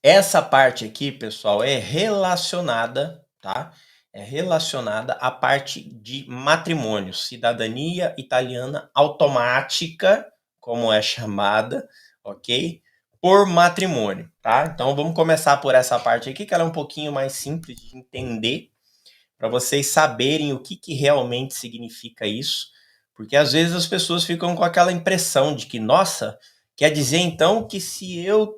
Essa parte aqui, pessoal, é relacionada, tá? É relacionada à parte de matrimônio, cidadania italiana automática, como é chamada, ok? Por matrimônio, tá? Então vamos começar por essa parte aqui, que ela é um pouquinho mais simples de entender, para vocês saberem o que, que realmente significa isso, porque às vezes as pessoas ficam com aquela impressão de que, nossa, quer dizer então que se eu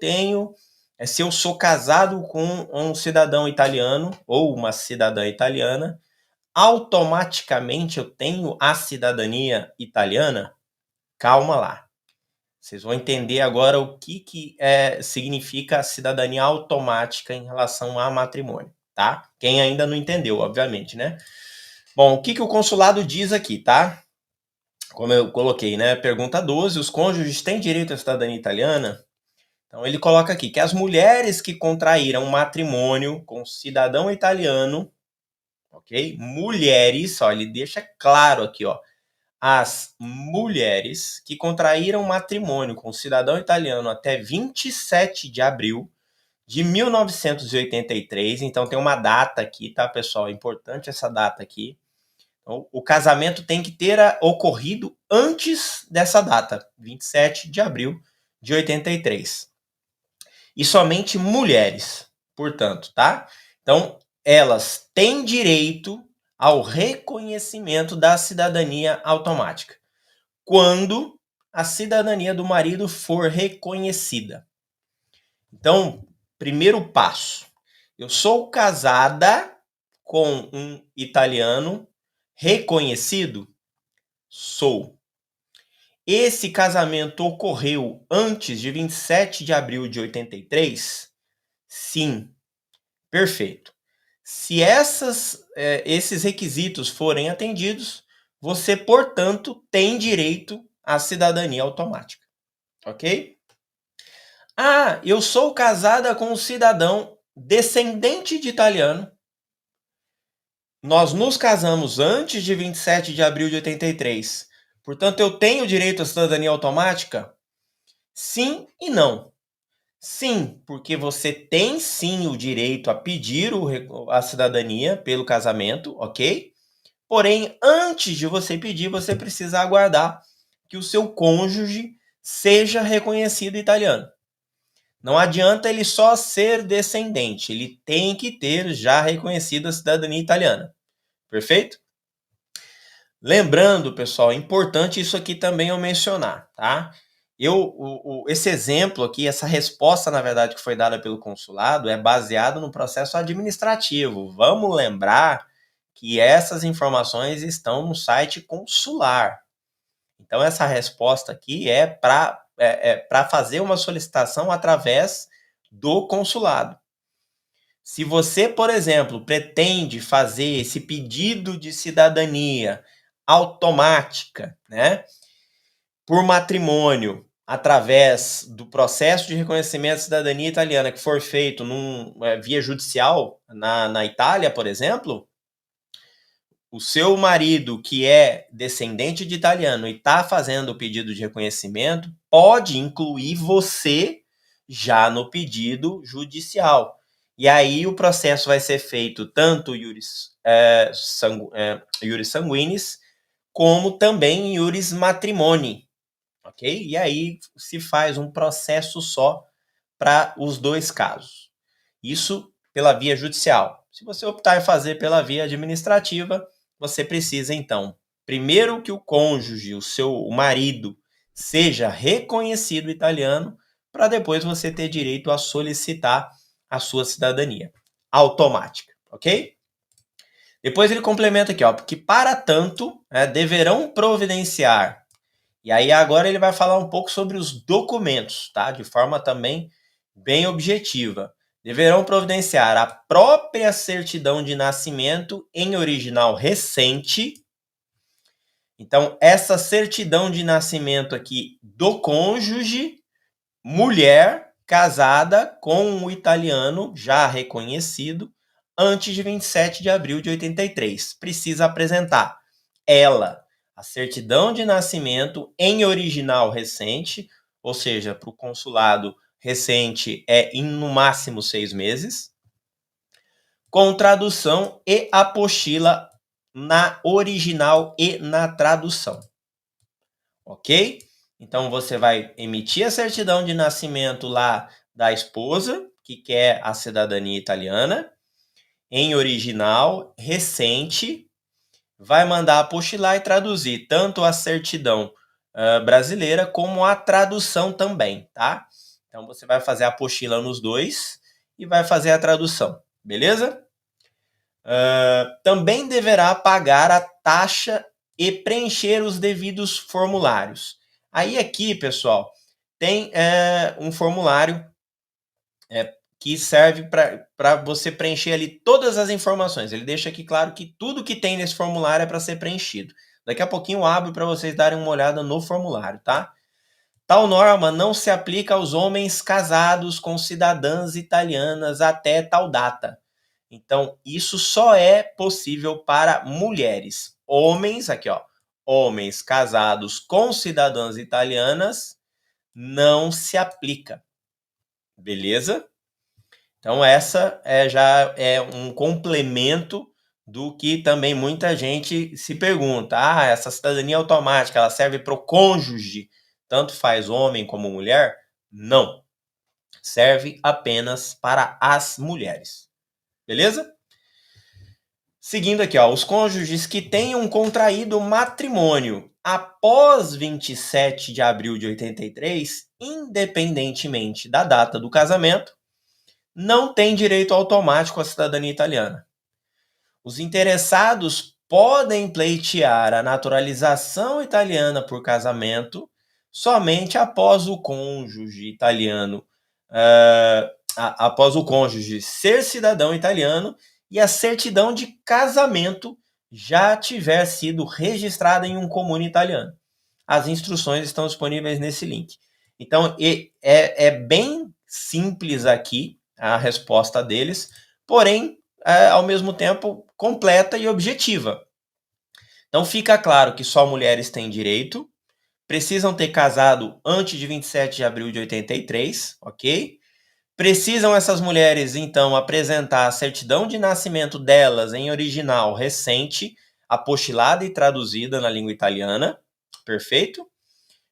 sou casado com um cidadão italiano ou uma cidadã italiana, automaticamente eu tenho a cidadania italiana? Calma lá. Vocês vão entender agora o que significa a cidadania automática em relação a matrimônio, tá? Quem ainda não entendeu, obviamente, né? Bom, o que, que o consulado diz aqui, tá? Como eu coloquei, né? Pergunta 12: os cônjuges têm direito à cidadania italiana? Então ele coloca aqui que as mulheres que contraíram matrimônio com cidadão italiano, ok? Mulheres, ó, ele deixa claro aqui, ó. As mulheres que contraíram matrimônio com cidadão italiano até 27 de abril de 1983, então tem uma data aqui, tá, pessoal? É importante essa data aqui. Então, o casamento tem que ter ocorrido antes dessa data, 27 de abril de 83. E somente mulheres, portanto, tá? Então, elas têm direito ao reconhecimento da cidadania automática quando a cidadania do marido for reconhecida. Então, primeiro passo: eu sou casada com um italiano reconhecido? Sou. Esse casamento ocorreu antes de 27 de abril de 83? Sim. Perfeito. Se esses requisitos forem atendidos, você, portanto, tem direito à cidadania automática. Ok? Ah, eu sou casada com um cidadão descendente de italiano. Nós nos casamos antes de 27 de abril de 83. Portanto, eu tenho direito à cidadania automática? Sim e não. Sim, porque você tem sim o direito a pedir a cidadania pelo casamento, ok? Porém, antes de você pedir, você precisa aguardar que o seu cônjuge seja reconhecido italiano. Não adianta ele só ser descendente, ele tem que ter já reconhecido a cidadania italiana. Perfeito? Lembrando, pessoal, é importante isso aqui também eu mencionar, tá? Esse exemplo aqui, essa resposta, na verdade, que foi dada pelo consulado, é baseado no processo administrativo. Vamos lembrar que essas informações estão no site consular. Então, essa resposta aqui é para fazer uma solicitação através do consulado. Se você, por exemplo, pretende fazer esse pedido de cidadania automática, né, por matrimônio, através do processo de reconhecimento de cidadania italiana que for feito via judicial na Itália, por exemplo, o seu marido, que é descendente de italiano e está fazendo o pedido de reconhecimento, pode incluir você já no pedido judicial. E aí o processo vai ser feito tanto iuris sanguinis, como também iuris matrimoni, ok? E aí se faz um processo só para os dois casos. Isso pela via judicial. Se você optar em fazer pela via administrativa, você precisa, então, primeiro que o cônjuge, o marido, seja reconhecido italiano, para depois você ter direito a solicitar a sua cidadania automática, ok? Depois ele complementa aqui, ó, porque para tanto, deverão providenciar. E aí agora ele vai falar um pouco sobre os documentos, tá? De forma também bem objetiva. Deverão providenciar a própria certidão de nascimento em original recente. Então, essa certidão de nascimento aqui do cônjuge, mulher casada com um italiano já reconhecido antes de 27 de abril de 83. Precisa apresentar ela a certidão de nascimento em original recente, ou seja, para o consulado recente é em no máximo 6 meses, com tradução e apostila na original e na tradução. Ok? Então você vai emitir a certidão de nascimento lá da esposa, que quer a cidadania italiana, em original, recente, vai mandar apostilar e traduzir tanto a certidão brasileira como a tradução também, tá? Então você vai fazer a apostila nos dois e vai fazer a tradução, beleza? Também deverá pagar a taxa e preencher os devidos formulários. Aí aqui, pessoal, tem um formulário que serve para você preencher ali todas as informações. Ele deixa aqui claro que tudo que tem nesse formulário é para ser preenchido. Daqui a pouquinho eu abro para vocês darem uma olhada no formulário, tá? Tal norma não se aplica aos homens casados com cidadãs italianas até tal data. Então, isso só é possível para mulheres. Homens, aqui ó, homens casados com cidadãs italianas não se aplica. Beleza? Então, essa já é um complemento do que também muita gente se pergunta. Ah, essa cidadania automática, ela serve para o cônjuge, tanto faz homem como mulher? Não. Serve apenas para as mulheres. Beleza? Seguindo aqui, ó, os cônjuges que tenham contraído matrimônio após 27 de abril de 83, independentemente da data do casamento, não têm direito automático à cidadania italiana. Os interessados podem pleitear a naturalização italiana por casamento somente após o cônjuge italiano, após o cônjuge ser cidadão italiano e a certidão de casamento já tiver sido registrada em um comune italiano. As instruções estão disponíveis nesse link. Então, é bem simples aqui a resposta deles, porém, ao mesmo tempo, completa e objetiva. Então, fica claro que só mulheres têm direito, precisam ter casado antes de 27 de abril de 83, ok? Precisam essas mulheres, então, apresentar a certidão de nascimento delas em original recente, apostilada e traduzida na língua italiana, perfeito?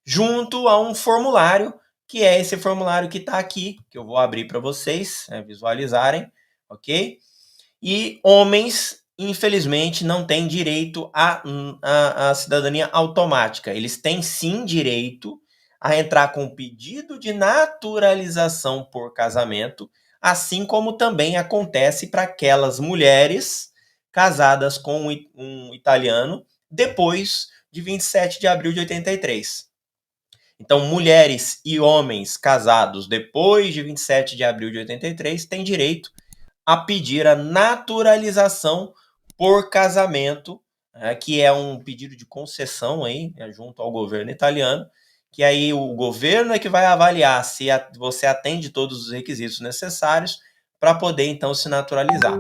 Junto a um formulário, que é esse formulário que está aqui, que eu vou abrir para vocês visualizarem, ok? E homens, infelizmente, não têm direito à cidadania automática. Eles têm sim direito a entrar com pedido de naturalização por casamento, assim como também acontece para aquelas mulheres casadas com um italiano depois de 27 de abril de 83. Então, mulheres e homens casados depois de 27 de abril de 83 têm direito a pedir a naturalização por casamento, que é um pedido de concessão aí, junto ao governo italiano, que aí o governo é que vai avaliar se você atende todos os requisitos necessários para poder, então, se naturalizar.